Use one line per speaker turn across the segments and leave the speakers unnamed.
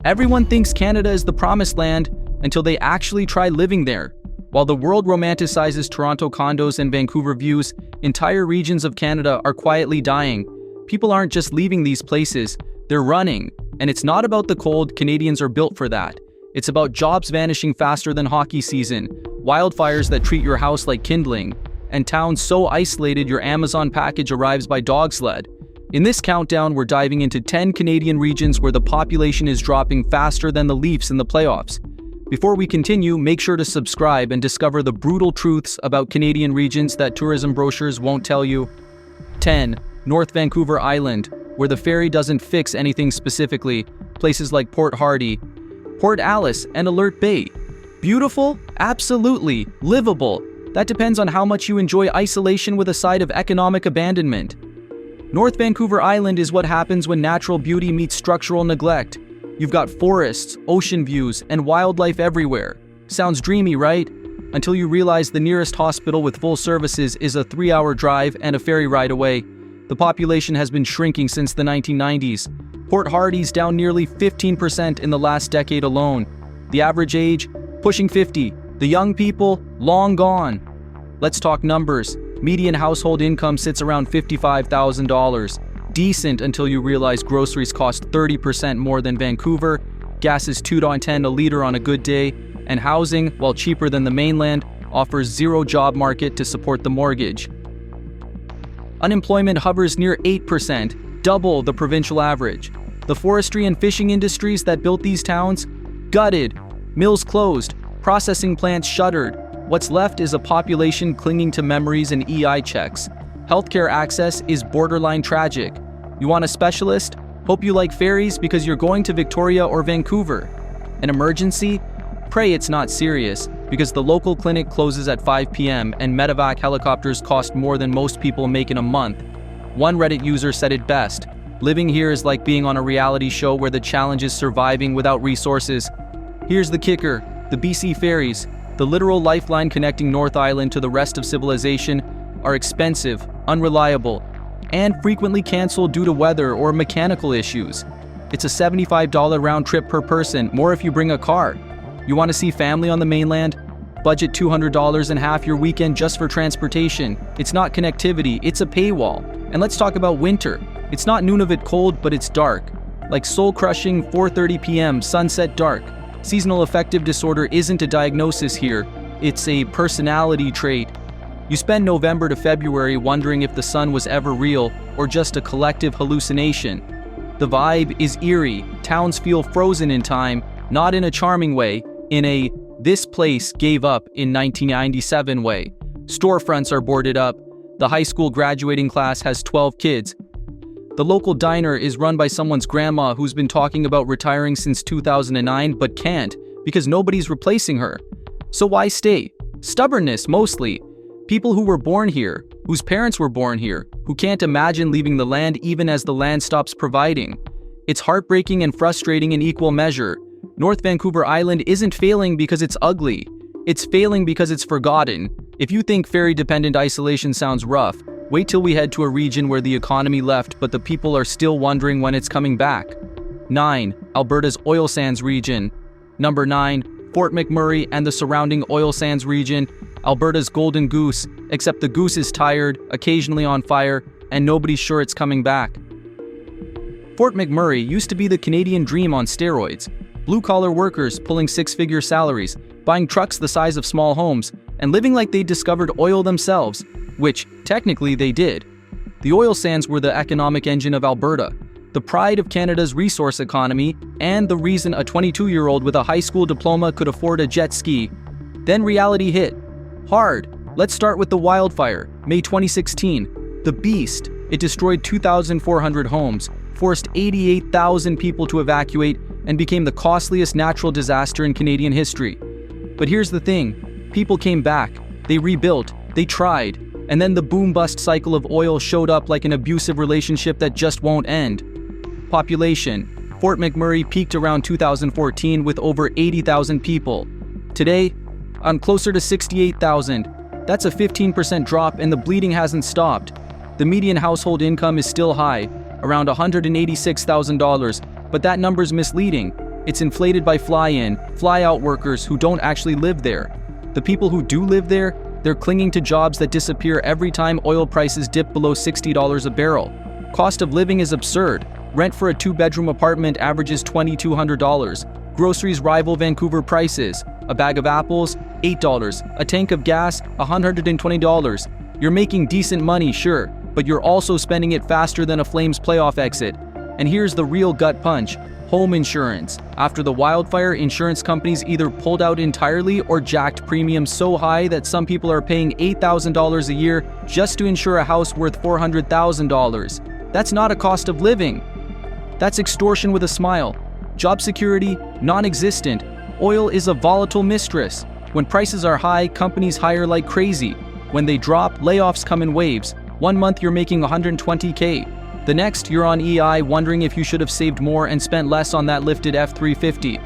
Everyone thinks Canada is the promised land until they actually try living there. While the world romanticizes Toronto condos and Vancouver views, entire regions of Canada are quietly dying. People aren't just leaving these places, they're running. And it's not about the cold, Canadians are built for that. It's about jobs vanishing faster than hockey season, wildfires that treat your house like kindling, and towns so isolated your Amazon package arrives by dog sled. In this countdown, we're diving into 10 Canadian regions where the population is dropping faster than the Leafs in the playoffs. Before we continue, make sure to subscribe and discover the brutal truths about Canadian regions that tourism brochures won't tell you. 10. North Vancouver Island, where the ferry doesn't fix anything specifically. Places like Port Hardy, Port Alice, and Alert Bay. Beautiful? Absolutely. Livable? That depends on how much you enjoy isolation with a side of economic abandonment. North Vancouver Island is what happens when natural beauty meets structural neglect. You've got forests, ocean views, and wildlife everywhere. Sounds dreamy, right? Until you realize the nearest hospital with full services is a 3-hour drive and a ferry ride away. The population has been shrinking since the 1990s. Port Hardy's down nearly 15% in the last decade alone. The average age? Pushing 50. The young people? Long gone. Let's talk numbers. Median household income sits around $55,000. Decent until you realize groceries cost 30% more than Vancouver, gas is $2.10 a liter on a good day, and housing, while cheaper than the mainland, offers zero job market to support the mortgage. Unemployment hovers near 8%, double the provincial average. The forestry and fishing industries that built these towns? Gutted. Mills closed. Processing plants shuttered. What's left is a population clinging to memories and EI checks. Healthcare access is borderline tragic. You want a specialist? Hope you like ferries because you're going to Victoria or Vancouver. An emergency? Pray it's not serious, because the local clinic closes at 5 p.m. and medevac helicopters cost more than most people make in a month. One Reddit user said it best: living here is like being on a reality show where the challenge is surviving without resources. Here's the kicker: the BC ferries, the literal lifeline connecting North Island to the rest of civilization, are expensive, unreliable, and frequently canceled due to weather or mechanical issues. It's a $75 round trip per person, more if you bring a car. You want to see family on the mainland? Budget $200 and half your weekend just for transportation. It's not connectivity, it's a paywall. And let's talk about winter. It's not Nunavut cold, but it's dark. Like soul-crushing 4:30 p.m. sunset dark. Seasonal affective disorder isn't a diagnosis here, it's a personality trait. You spend November to February wondering if the sun was ever real or just a collective hallucination. The vibe is eerie. Towns feel frozen in time, not in a charming way, in a "this place gave up in 1997" way. Storefronts are boarded up. The high school graduating class has 12 kids. The local diner is run by someone's grandma who's been talking about retiring since 2009 but can't because nobody's replacing her. So why stay? Stubbornness, mostly. People who were born here, whose parents were born here, who can't imagine leaving the land even as the land stops providing. It's heartbreaking and frustrating in equal measure. North Vancouver Island isn't failing because it's ugly. It's failing because it's forgotten. If you think ferry-dependent isolation sounds rough, wait till we head to a region where the economy left but the people are still wondering when it's coming back. 9. Alberta's oil sands region. Number 9. Fort McMurray and the surrounding oil sands region. Alberta's golden goose, except the goose is tired, occasionally on fire, and nobody's sure it's coming back. Fort McMurray used to be the Canadian dream on steroids. Blue-collar workers pulling six-figure salaries, buying trucks the size of small homes, and living like they discovered oil themselves, which, technically, they did. The oil sands were the economic engine of Alberta, the pride of Canada's resource economy, and the reason a 22-year-old with a high school diploma could afford a jet ski. Then reality hit. Hard. Let's start with the wildfire, May 2016. The Beast. It destroyed 2,400 homes, forced 88,000 people to evacuate, and became the costliest natural disaster in Canadian history. But here's the thing. People came back. They rebuilt. They tried. And then the boom-bust cycle of oil showed up like an abusive relationship that just won't end. Population. Fort McMurray peaked around 2014 with over 80,000 people. Today, I'm closer to 68,000. That's a 15% drop and the bleeding hasn't stopped. The median household income is still high, around $186,000, but that number's misleading. It's inflated by fly-in, fly-out workers who don't actually live there. The people who do live there, they're clinging to jobs that disappear every time oil prices dip below $60 a barrel. Cost of living is absurd. Rent for a 2-bedroom apartment averages $2,200. Groceries rival Vancouver prices. A bag of apples, $8. A tank of gas, $120. You're making decent money, sure, but you're also spending it faster than a Flames playoff exit. And here's the real gut punch. Home insurance. After the wildfire, insurance companies either pulled out entirely or jacked premiums so high that some people are paying $8,000 a year just to insure a house worth $400,000. That's not a cost of living. That's extortion with a smile. Job security, non-existent. Oil is a volatile mistress. When prices are high, companies hire like crazy. When they drop, layoffs come in waves. 1 month you're making $120K. The next, you're on EI wondering if you should have saved more and spent less on that lifted F-350.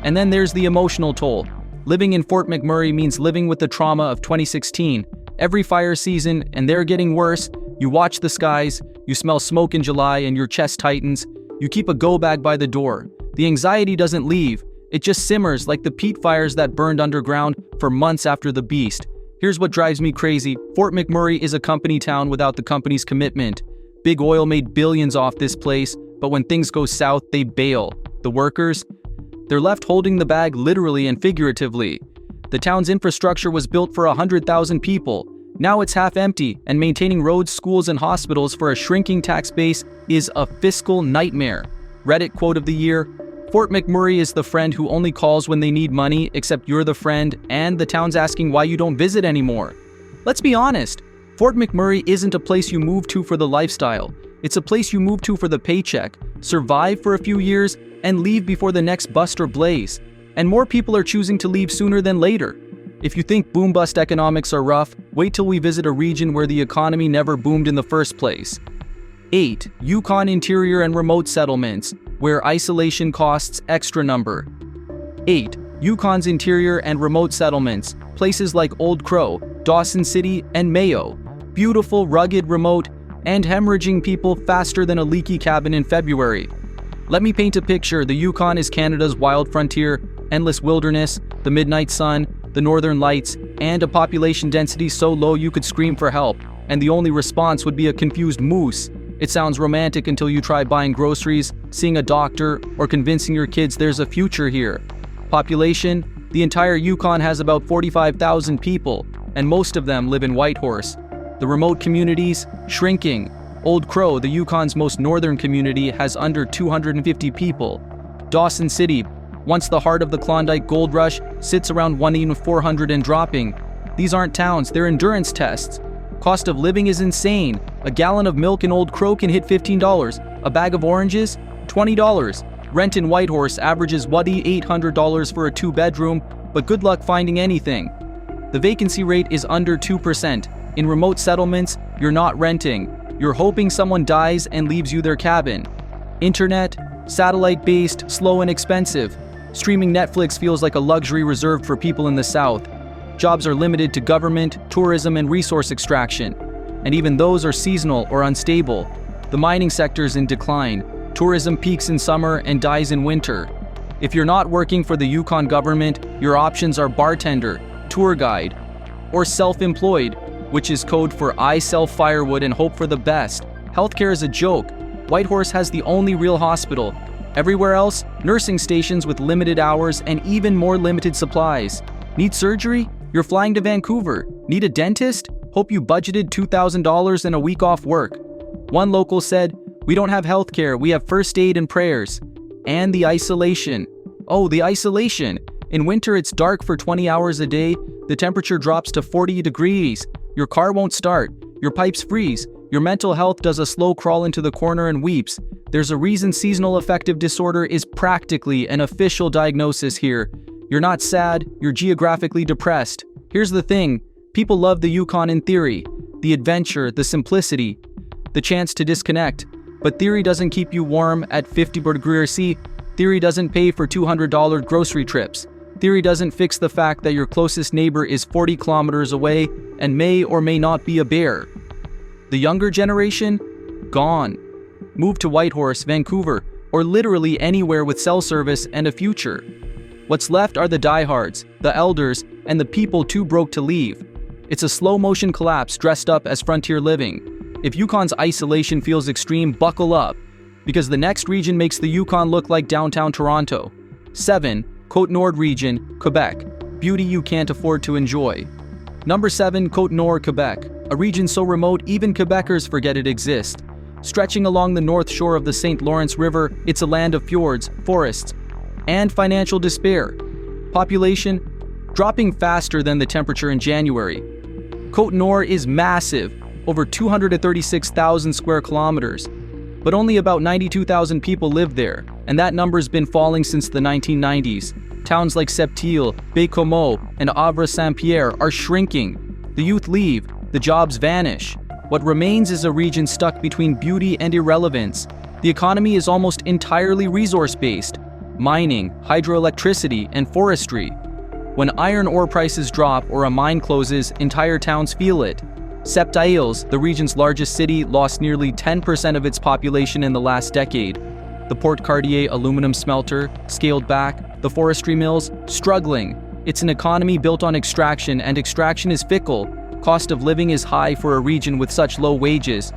And then there's the emotional toll. Living in Fort McMurray means living with the trauma of 2016. Every fire season, and they're getting worse, you watch the skies, you smell smoke in July and your chest tightens, you keep a go bag by the door. The anxiety doesn't leave, it just simmers like the peat fires that burned underground for months after the beast. Here's what drives me crazy. Fort McMurray is a company town without the company's commitment. Big Oil made billions off this place, but when things go south, they bail. The workers? They're left holding the bag literally and figuratively. The town's infrastructure was built for 100,000 people. Now it's half empty, and maintaining roads, schools, and hospitals for a shrinking tax base is a fiscal nightmare. Reddit quote of the year: Fort McMurray is the friend who only calls when they need money, except you're the friend, and the town's asking why you don't visit anymore. Let's be honest. Fort McMurray isn't a place you move to for the lifestyle. It's a place you move to for the paycheck, survive for a few years, and leave before the next bust or blaze. And more people are choosing to leave sooner than later. If you think boom-bust economics are rough, wait till we visit a region where the economy never boomed in the first place. 8. Yukon interior and remote settlements, where isolation costs extra number. 8. Yukon's interior and remote settlements, places like Old Crow, Dawson City, and Mayo. Beautiful, rugged, remote, and hemorrhaging people faster than a leaky cabin in February. Let me paint a picture. The Yukon is Canada's wild frontier, endless wilderness, the midnight sun, the northern lights, and a population density so low you could scream for help, and the only response would be a confused moose. It sounds romantic until you try buying groceries, seeing a doctor, or convincing your kids there's a future here. Population: the entire Yukon has about 45,000 people, and most of them live in Whitehorse. The remote communities, shrinking. Old Crow, the Yukon's most northern community, has under 250 people. Dawson City, once the heart of the Klondike Gold Rush, sits around 1,400 and dropping. These aren't towns, they're endurance tests. Cost of living is insane. A gallon of milk in Old Crow can hit $15. A bag of oranges? $20. Rent in Whitehorse averages $800 for a 2-bedroom, but good luck finding anything. The vacancy rate is under 2%. In remote settlements, you're not renting. You're hoping someone dies and leaves you their cabin. Internet, satellite-based, slow and expensive. Streaming Netflix feels like a luxury reserved for people in the South. Jobs are limited to government, tourism, and resource extraction. And even those are seasonal or unstable. The mining sector's in decline. Tourism peaks in summer and dies in winter. If you're not working for the Yukon government, your options are bartender, tour guide, or self-employed, which is code for I sell firewood and hope for the best. Healthcare is a joke. Whitehorse has the only real hospital. Everywhere else, nursing stations with limited hours and even more limited supplies. Need surgery? You're flying to Vancouver. Need a dentist? Hope you budgeted $2,000 and a week off work. One local said, "We don't have healthcare, we have first aid and prayers." And the isolation. Oh, the isolation. In winter, it's dark for 20 hours a day. The temperature drops to 40 degrees. Your car won't start. Your pipes freeze. Your mental health does a slow crawl into the corner and weeps. There's a reason seasonal affective disorder is practically an official diagnosis here. You're not sad, you're geographically depressed. Here's the thing, people love the Yukon in theory. The adventure, the simplicity, the chance to disconnect. But theory doesn't keep you warm at 50 degrees C. Theory doesn't pay for $200 grocery trips. Theory doesn't fix the fact that your closest neighbor is 40 kilometers away and may or may not be a bear. The younger generation? Gone. Move to Whitehorse, Vancouver, or literally anywhere with cell service and a future. What's left are the diehards, the elders, and the people too broke to leave. It's a slow-motion collapse dressed up as frontier living. If Yukon's isolation feels extreme, buckle up, because the next region makes the Yukon look like downtown Toronto. 7. Côte-Nord region, Quebec. Beauty you can't afford to enjoy. Number 7. Côte-Nord, Quebec. A region so remote even Quebecers forget it exists. Stretching along the north shore of the St. Lawrence River, it's a land of fjords, forests, and financial despair. Population dropping faster than the temperature in January. Côte-Nord is massive, over 236,000 square kilometers, but only about 92,000 people live there, and that number's been falling since the 1990s. Towns like Sept-Îles, Baie-Comeau, and Havre-Saint-Pierre are shrinking. The youth leave, the jobs vanish. What remains is a region stuck between beauty and irrelevance. The economy is almost entirely resource-based: mining, hydroelectricity, and forestry. When iron ore prices drop or a mine closes, entire towns feel it. Sept-Îles, the region's largest city, lost nearly 10% of its population in the last decade. The Port Cartier aluminum smelter, scaled back, the forestry mills, struggling. It's an economy built on extraction, and extraction is fickle. Cost of living is high for a region with such low wages.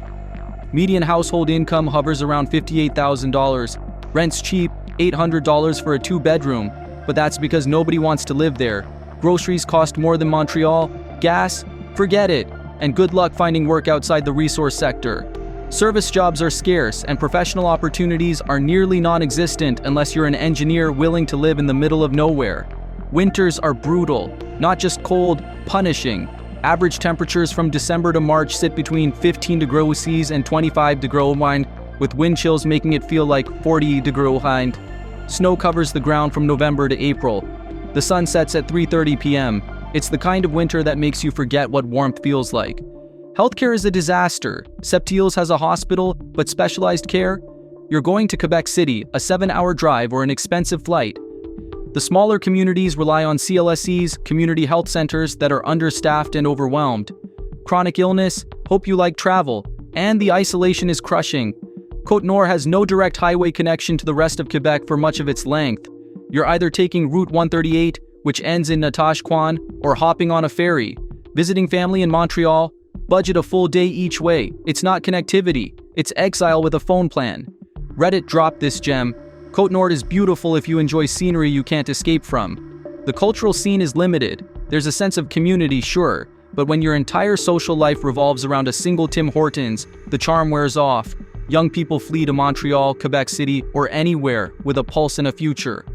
Median household income hovers around $58,000. Rent's cheap, $800 for a 2-bedroom, but that's because nobody wants to live there. Groceries cost more than Montreal. Gas? Forget it. And good luck finding work outside the resource sector. Service jobs are scarce, and professional opportunities are nearly non-existent unless you're an engineer willing to live in the middle of nowhere. Winters are brutal, not just cold, punishing. Average temperatures from December to March sit between 15 degrees Celsius and 25 degrees Celsius, with wind chills making it feel like 40 degrees Celsius. Snow covers the ground from November to April. The sun sets at 3:30 p.m. It's the kind of winter that makes you forget what warmth feels like. Healthcare is a disaster. Sept-Îles has a hospital, but specialized care? You're going to Quebec City, a 7-hour drive or an expensive flight. The smaller communities rely on CLSCs, community health centers that are understaffed and overwhelmed. Chronic illness, hope you like travel, and the isolation is crushing. Côte-Nord has no direct highway connection to the rest of Quebec for much of its length. You're either taking Route 138, which ends in Natashquan, or hopping on a ferry. Visiting family in Montreal, budget a full day each way. It's not connectivity, it's exile with a phone plan. Reddit dropped this gem. Côte-Nord is beautiful if you enjoy scenery you can't escape from. The cultural scene is limited. There's a sense of community, sure, but when your entire social life revolves around a single Tim Hortons, the charm wears off. Young people flee to Montreal, Quebec City, or anywhere with a pulse and a future.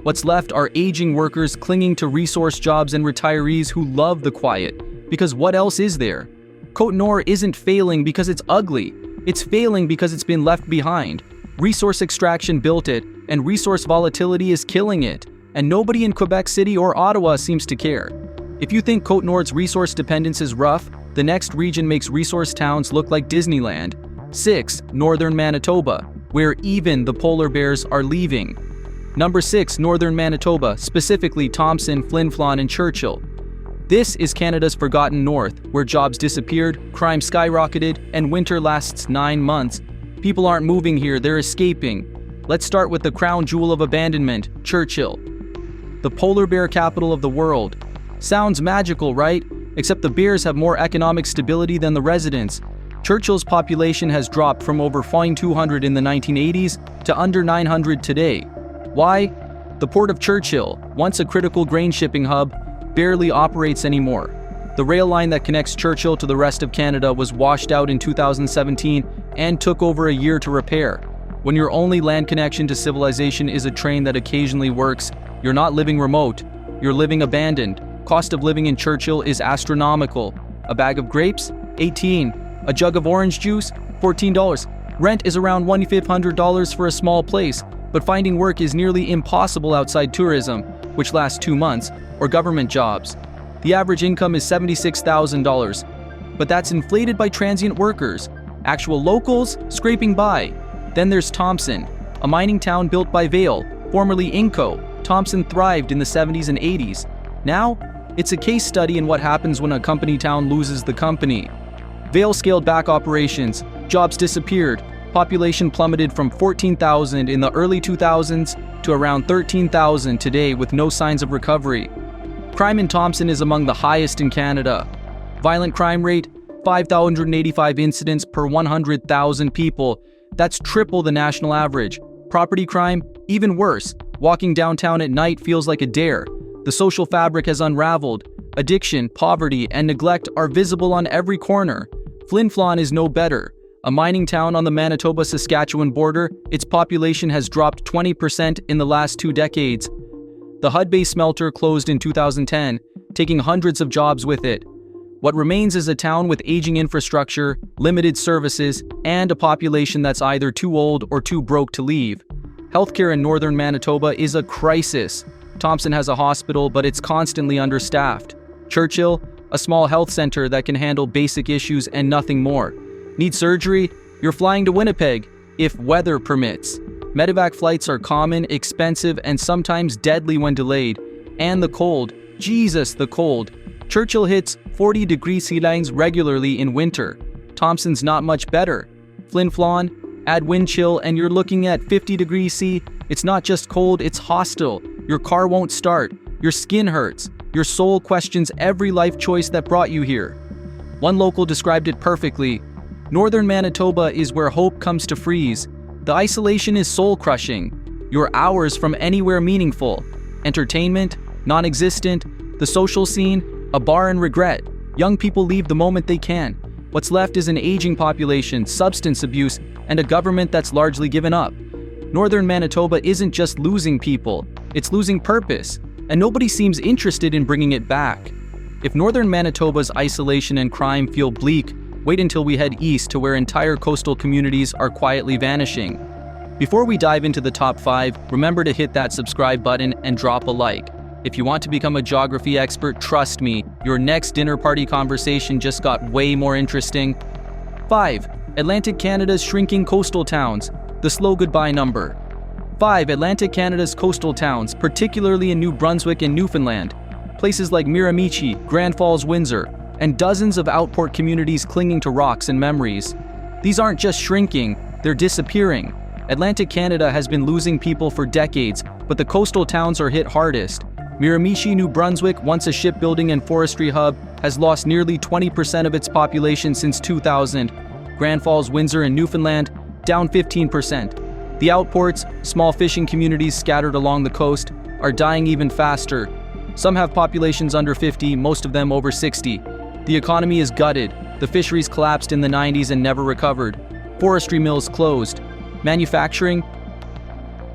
What's left are aging workers clinging to resource jobs and retirees who love the quiet, because what else is there? Côte-Nord isn't failing because it's ugly. It's failing because it's been left behind. Resource extraction built it, and resource volatility is killing it, and nobody in Quebec City or Ottawa seems to care. If you think Côte-Nord's resource dependence is rough, the next region makes resource towns look like Disneyland. 6. Northern Manitoba, where even the polar bears are leaving. Number 6. Northern Manitoba, specifically Thompson, Flin Flon, and Churchill. This is Canada's forgotten north, where jobs disappeared, crime skyrocketed, and winter lasts 9 months. People aren't moving here, they're escaping. Let's start with the crown jewel of abandonment, Churchill. The polar bear capital of the world. Sounds magical, right? Except the bears have more economic stability than the residents. Churchill's population has dropped from over 200 in the 1980s to under 900 today. Why? The port of Churchill, once a critical grain shipping hub, barely operates anymore. The rail line that connects Churchill to the rest of Canada was washed out in 2017 and took over a year to repair. When your only land connection to civilization is a train that occasionally works, you're not living remote, you're living abandoned. Cost of living in Churchill is astronomical. A bag of grapes? $18. A jug of orange juice? $14. Rent is around $1,500 for a small place, but finding work is nearly impossible outside tourism, which lasts 2 months, or government jobs. The average income is $76,000, but that's inflated by transient workers. Actual locals scraping by. Then there's Thompson, a mining town built by Vail, formerly Inco. Thompson thrived in the 70s and 80s. Now, it's a case study in what happens when a company town loses the company. Vail scaled back operations, jobs disappeared, Population plummeted from 14,000 in the early 2000s to around 13,000 today with no signs of recovery. Crime in Thompson is among the highest in Canada. Violent crime rate, 5,085 incidents per 100,000 people. That's triple the national average. Property crime, even worse. Walking downtown at night feels like a dare. The social fabric has unraveled. Addiction, poverty, and neglect are visible on every corner. Flin Flon is no better. A mining town on the Manitoba-Saskatchewan border, its population has dropped 20% in the last 2 decades. The Hudbay smelter closed in 2010, taking hundreds of jobs with it. What remains is a town with aging infrastructure, limited services, and a population that's either too old or too broke to leave. Healthcare in northern Manitoba is a crisis. Thompson has a hospital, but it's constantly understaffed. Churchill, a small health center that can handle basic issues and nothing more. Need surgery? You're flying to Winnipeg, if weather permits. Medevac flights are common, expensive, and sometimes deadly when delayed. And the cold. Jesus, the cold. Churchill hits 40-degree sea lines regularly in winter. Thompson's not much better. Flin Flon, add wind chill and you're looking at 50-degree C. It's not just cold, it's hostile. Your car won't start. Your skin hurts. Your soul questions every life choice that brought you here. One local described it perfectly. Northern Manitoba is where hope comes to freeze. The isolation is soul-crushing. You're hours from anywhere meaningful. Entertainment, non-existent. The social scene, a bar and regret. Young people leave the moment they can. What's left is an aging population, substance abuse, and a government that's largely given up. Northern Manitoba isn't just losing people, it's losing purpose, and nobody seems interested in bringing it back. If Northern Manitoba's isolation and crime feel bleak, wait until we head east to where entire coastal communities are quietly vanishing. Before we dive into the top 5, remember to hit that subscribe button and drop a like. If you want to become a geography expert, trust me, your next dinner party conversation just got way more interesting. 5. Atlantic Canada's shrinking coastal towns. The slow goodbye number. 5. Atlantic Canada's coastal towns, particularly in New Brunswick and Newfoundland. Places like Miramichi, Grand Falls, Windsor, and dozens of outport communities clinging to rocks and memories. These aren't just shrinking, they're disappearing. Atlantic Canada has been losing people for decades, but the coastal towns are hit hardest. Miramichi, New Brunswick, once a shipbuilding and forestry hub, has lost nearly 20% of its population since 2000. Grand Falls, Windsor, and Newfoundland, down 15%. The outports, small fishing communities scattered along the coast, are dying even faster. Some have populations under 50, most of them over 60. The economy is gutted. The fisheries collapsed in the 90s and never recovered. Forestry mills closed. Manufacturing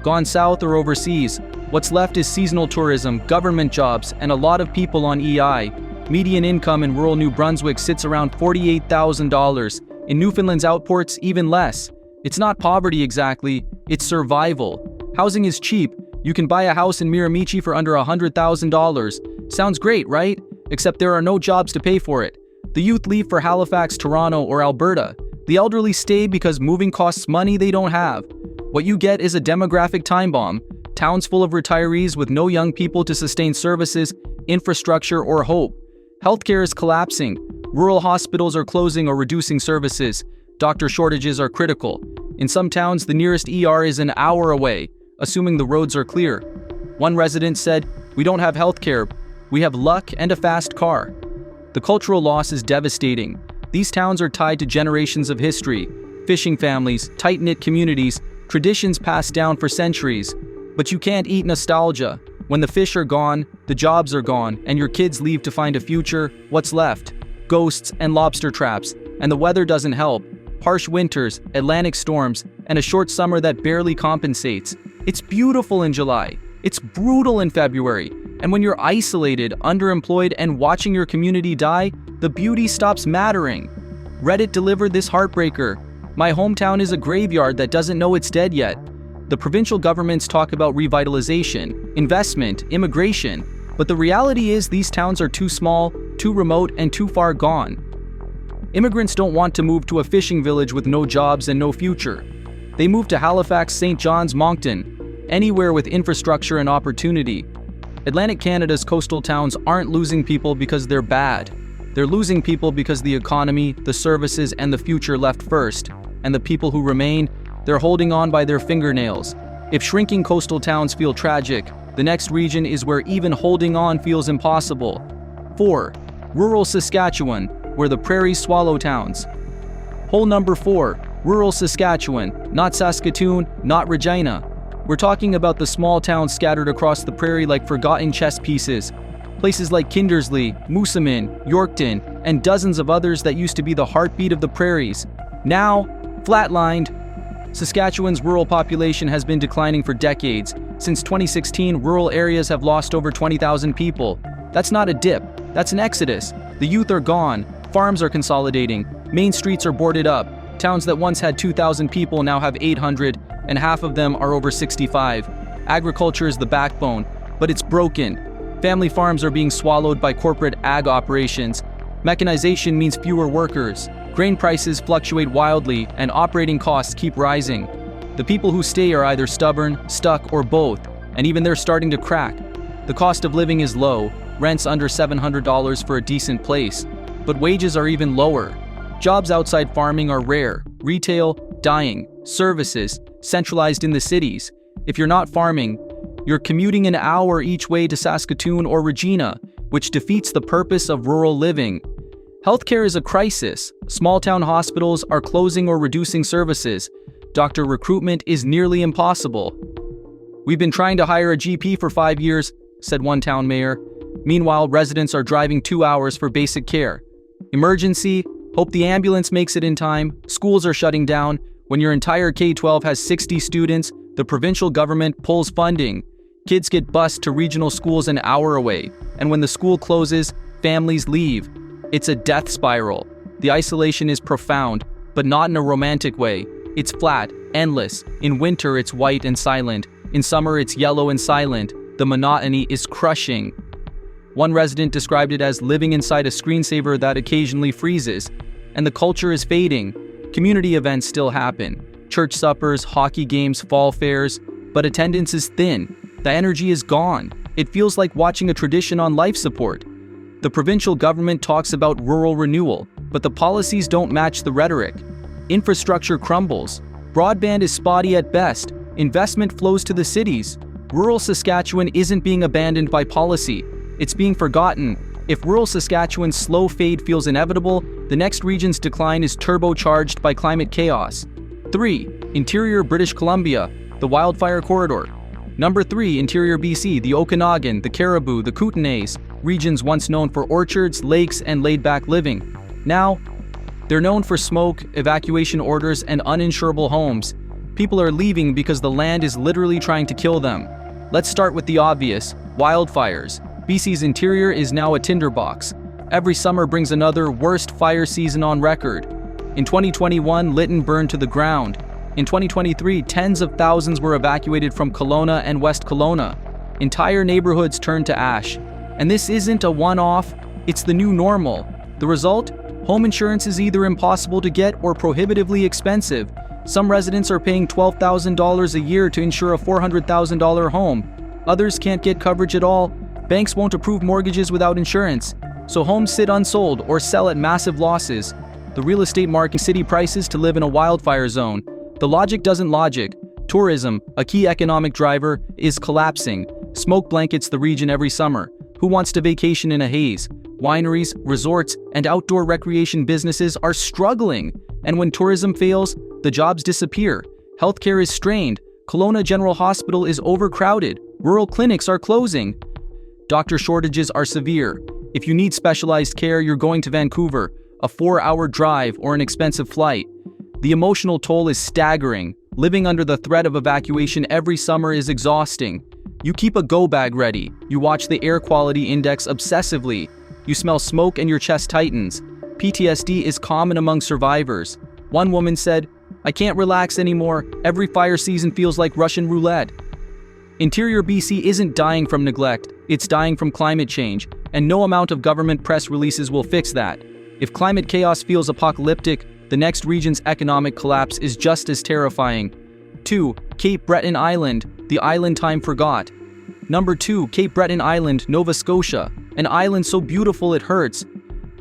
gone south or overseas. What's left is seasonal tourism, government jobs, and a lot of people on EI. Median income in rural New Brunswick sits around $48,000. In Newfoundland's outports, even less. It's not poverty exactly, it's survival. Housing is cheap. You can buy a house in Miramichi for under $100,000. Sounds great, right? Except there are no jobs to pay for it. The youth leave for Halifax, Toronto, or Alberta. The elderly stay because moving costs money they don't have. What you get is a demographic time bomb. Towns full of retirees with no young people to sustain services, infrastructure, or hope. Healthcare is collapsing. Rural hospitals are closing or reducing services. Doctor shortages are critical. In some towns, the nearest ER is an hour away, assuming the roads are clear. One resident said, "We don't have healthcare. We have luck and a fast car." The cultural loss is devastating. These towns are tied to generations of history, fishing families, tight-knit communities, traditions passed down for centuries. But you can't eat nostalgia. When the fish are gone, the jobs are gone, and your kids leave to find a future, what's left? Ghosts and lobster traps, and the weather doesn't help. Harsh winters, Atlantic storms, and a short summer that barely compensates. It's beautiful in July. It's brutal in February. And when you're isolated, underemployed, and watching your community die, the beauty stops mattering. Reddit delivered this heartbreaker. My hometown is a graveyard that doesn't know it's dead yet. The provincial governments talk about revitalization, investment, immigration, but the reality is these towns are too small, too remote, and too far gone. Immigrants don't want to move to a fishing village with no jobs and no future. They move to Halifax, St. John's, Moncton, anywhere with infrastructure and opportunity. Atlantic Canada's coastal towns aren't losing people because they're bad. They're losing people because the economy, the services, and the future left first. and the people who remain, they're holding on by their fingernails. If shrinking coastal towns feel tragic, the next region is where even holding on feels impossible. 4. Rural Saskatchewan, where the prairies swallow towns. Hole number 4. Rural Saskatchewan, not Saskatoon, not Regina. We're talking about the small towns scattered across the prairie like forgotten chess pieces. Places like Kindersley, Moosomin, Yorkton, and dozens of others that used to be the heartbeat of the prairies. Now, flatlined. Saskatchewan's rural population has been declining for decades. Since 2016, rural areas have lost over 20,000 people. That's not a dip, that's an exodus. The youth are gone, farms are consolidating, main streets are boarded up. Towns that once had 2,000 people now have 800, and half of them are over 65. Agriculture is the backbone, but it's broken. Family farms are being swallowed by corporate ag operations. Mechanization means fewer workers. Grain prices fluctuate wildly, and operating costs keep rising. The people who stay are either stubborn, stuck, or both, and even they're starting to crack. The cost of living is low, rent's under $700 for a decent place, but wages are even lower. Jobs outside farming are rare, retail, dying, services, centralized in the cities. If you're not farming, you're commuting an hour each way to Saskatoon or Regina, which defeats the purpose of rural living. Healthcare is a crisis. Small-town hospitals are closing or reducing services. Doctor recruitment is nearly impossible. "We've been trying to hire a GP for 5 years, said one town mayor. Meanwhile, residents are driving 2 hours for basic care. Emergency, hope the ambulance makes it in time. Schools are shutting down. When your entire K-12 has 60 students, the provincial government pulls funding. Kids get bused to regional schools an hour away, and when the school closes, families leave. It's a death spiral. The isolation is profound, but not in a romantic way. It's flat, endless. In winter, it's white and silent. In summer, it's yellow and silent. The monotony is crushing." One resident described it as living inside a screensaver that occasionally freezes. And the culture is fading. Community events still happen. Church suppers, hockey games, fall fairs, but attendance is thin. The energy is gone. It feels like watching a tradition on life support. The provincial government talks about rural renewal, but the policies don't match the rhetoric. Infrastructure crumbles. Broadband is spotty at best. Investment flows to the cities. Rural Saskatchewan isn't being abandoned by policy. It's being forgotten. If rural Saskatchewan's slow fade feels inevitable, the next region's decline is turbocharged by climate chaos. 3. Interior British Columbia, the wildfire corridor. Number 3. Interior BC, the Okanagan, the Cariboo, the Kootenays, regions once known for orchards, lakes, and laid-back living. Now, they're known for smoke, evacuation orders, and uninsurable homes. People are leaving because the land is literally trying to kill them. Let's start with the obvious, wildfires. BC's interior is now a tinderbox. Every summer brings another worst fire season on record. In 2021, Lytton burned to the ground. In 2023, tens of thousands were evacuated from Kelowna and West Kelowna. Entire neighborhoods turned to ash. And this isn't a one-off, it's the new normal. The result? Home insurance is either impossible to get or prohibitively expensive. Some residents are paying $12,000 a year to insure a $400,000 home. Others can't get coverage at all. Banks won't approve mortgages without insurance. So homes sit unsold or sell at massive losses. The real estate market city prices to live in a wildfire zone. The logic doesn't logic. Tourism, a key economic driver, is collapsing. Smoke blankets the region every summer. Who wants to vacation in a haze? Wineries, resorts, and outdoor recreation businesses are struggling. And when tourism fails, the jobs disappear. Healthcare is strained. Kelowna General Hospital is overcrowded. Rural clinics are closing. Doctor shortages are severe. If you need specialized care, you're going to Vancouver, a 4-hour drive or an expensive flight. The emotional toll is staggering. Living under the threat of evacuation every summer is exhausting. You keep a go bag ready. You watch the air quality index obsessively. You smell smoke and your chest tightens. PTSD is common among survivors. One woman said, "I can't relax anymore. Every fire season feels like Russian roulette." Interior BC isn't dying from neglect, it's dying from climate change, and no amount of government press releases will fix that. If climate chaos feels apocalyptic, the next region's economic collapse is just as terrifying. 2. Cape Breton Island, the island time forgot. Number 2. Cape Breton Island, Nova Scotia, an island so beautiful it hurts,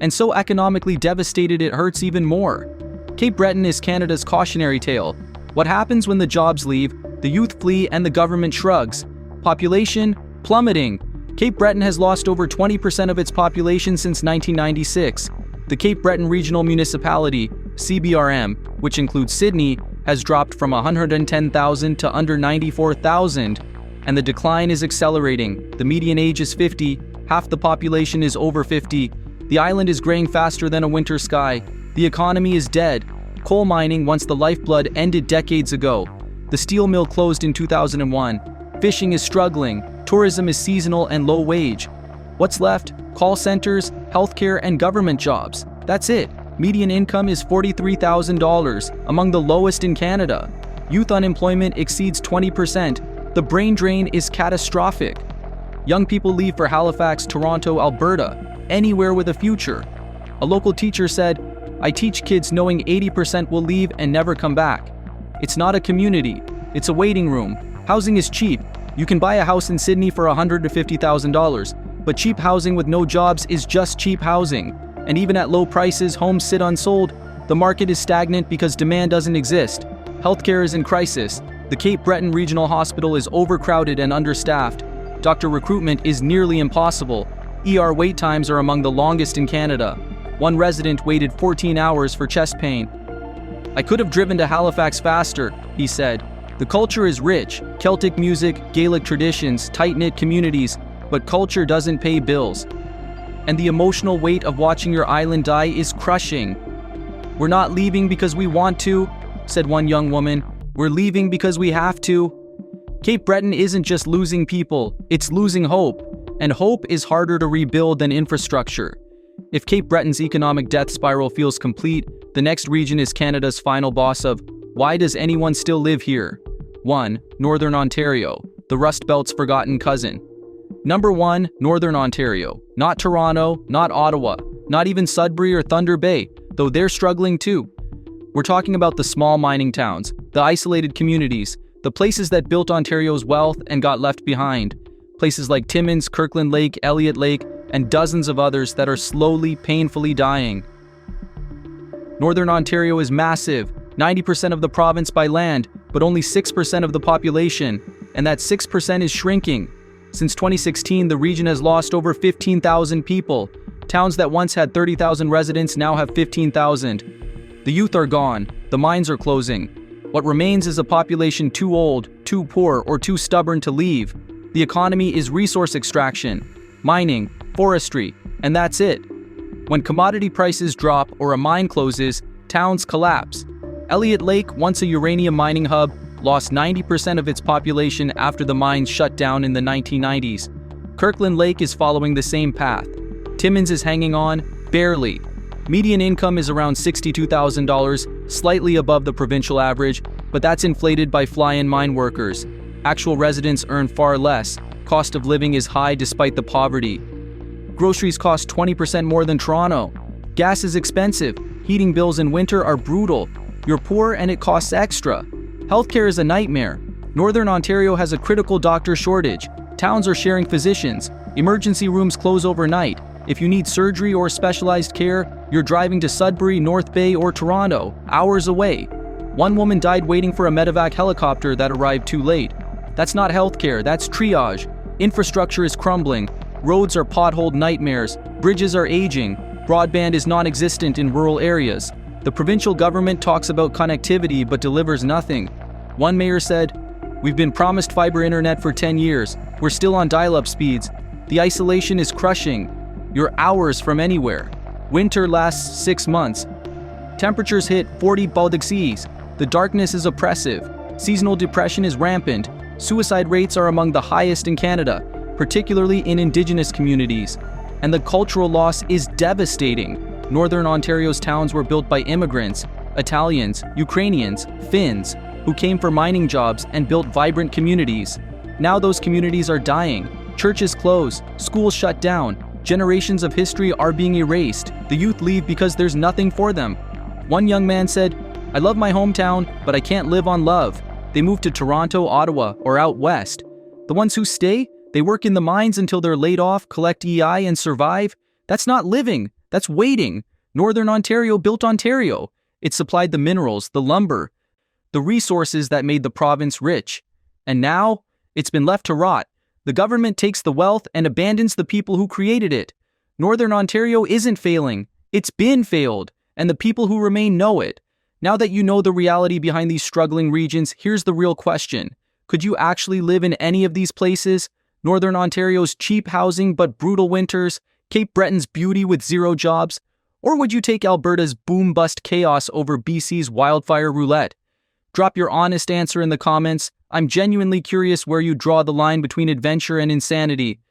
and so economically devastated it hurts even more. Cape Breton is Canada's cautionary tale. What happens when the jobs leave, the youth flee, and the government shrugs? Population plummeting. Cape Breton has lost over 20% of its population since 1996. The Cape Breton Regional Municipality, CBRM, which includes Sydney, has dropped from 110,000 to under 94,000, and the decline is accelerating. The median age is 50, half the population is over 50. The island is graying faster than a winter sky. The economy is dead. Coal mining, once the lifeblood, ended decades ago. The steel mill closed in 2001. Fishing is struggling. Tourism is seasonal and low wage. What's left? Call centers, healthcare, and government jobs. That's it. Median income is $43,000, among the lowest in Canada. Youth unemployment exceeds 20%. The brain drain is catastrophic. Young people leave for Halifax, Toronto, Alberta, anywhere with a future. A local teacher said, "I teach kids knowing 80% will leave and never come back. It's not a community, it's a waiting room. Housing is cheap. You can buy a house in Sydney for $100,000 to $50,000, but cheap housing with no jobs is just cheap housing. And even at low prices, homes sit unsold. The market is stagnant because demand doesn't exist. Healthcare is in crisis. The Cape Breton Regional Hospital is overcrowded and understaffed. Doctor recruitment is nearly impossible. ER wait times are among the longest in Canada. One resident waited 14 hours for chest pain. I could have driven to Halifax faster," he said. "The culture is rich, Celtic music, Gaelic traditions, tight-knit communities, but culture doesn't pay bills. And the emotional weight of watching your island die is crushing." "We're not leaving because we want to," said one young woman. "We're leaving because we have to." Cape Breton isn't just losing people, it's losing hope. And hope is harder to rebuild than infrastructure. If Cape Breton's economic death spiral feels complete, the next region is Canada's final boss of, why does anyone still live here? 1. Northern Ontario, the Rust Belt's forgotten cousin. Number 1, Northern Ontario. Not Toronto, not Ottawa, not even Sudbury or Thunder Bay, though they're struggling too. We're talking about the small mining towns, the isolated communities, the places that built Ontario's wealth and got left behind. Places like Timmins, Kirkland Lake, Elliott Lake, and dozens of others that are slowly, painfully dying. Northern Ontario is massive, 90% of the province by land, but only 6% of the population, and that 6% is shrinking. Since 2016, the region has lost over 15,000 people. Towns that once had 30,000 residents now have 15,000. The youth are gone, the mines are closing. What remains is a population too old, too poor, or too stubborn to leave. The economy is resource extraction, mining, forestry, and that's it. When commodity prices drop or a mine closes, towns collapse. Elliott Lake, once a uranium mining hub, lost 90% of its population after the mines shut down in the 1990s. Kirkland Lake is following the same path. Timmins is hanging on, barely. Median income is around $62,000, slightly above the provincial average, but that's inflated by fly-in mine workers. Actual residents earn far less. Cost of living is high despite the poverty. Groceries cost 20% more than Toronto. Gas is expensive. Heating bills in winter are brutal. You're poor and it costs extra. Healthcare is a nightmare. Northern Ontario has a critical doctor shortage. Towns are sharing physicians. Emergency rooms close overnight. If you need surgery or specialized care, you're driving to Sudbury, North Bay, or Toronto, hours away. One woman died waiting for a medevac helicopter that arrived too late. That's not healthcare, that's triage. Infrastructure is crumbling. Roads are potholed nightmares. Bridges are aging. Broadband is non-existent in rural areas. The provincial government talks about connectivity but delivers nothing. One mayor said, "We've been promised fiber internet for 10 years. We're still on dial-up speeds. The isolation is crushing. You're hours from anywhere. Winter lasts 6 months. Temperatures hit 40 Baltic Seas. The darkness is oppressive. Seasonal depression is rampant. Suicide rates are among the highest in Canada, particularly in Indigenous communities. And the cultural loss is devastating. Northern Ontario's towns were built by immigrants, Italians, Ukrainians, Finns, who came for mining jobs and built vibrant communities. Now those communities are dying. Churches close, schools shut down. Generations of history are being erased. The youth leave because there's nothing for them. One young man said, "I love my hometown, but I can't live on love." They move to Toronto, Ottawa, or out west. The ones who stay, they work in the mines until they're laid off, collect EI, and survive. That's not living, that's waiting. Northern Ontario built Ontario. It supplied the minerals, the lumber, the resources that made the province rich. And now, it's been left to rot. The government takes the wealth and abandons the people who created it. Northern Ontario isn't failing. It's been failed, and the people who remain know it. Now that you know the reality behind these struggling regions, here's the real question. Could you actually live in any of these places? Northern Ontario's cheap housing but brutal winters, Cape Breton's beauty with zero jobs? Or would you take Alberta's boom-bust chaos over BC's wildfire roulette? Drop your honest answer in the comments. I'm genuinely curious where you draw the line between adventure and insanity.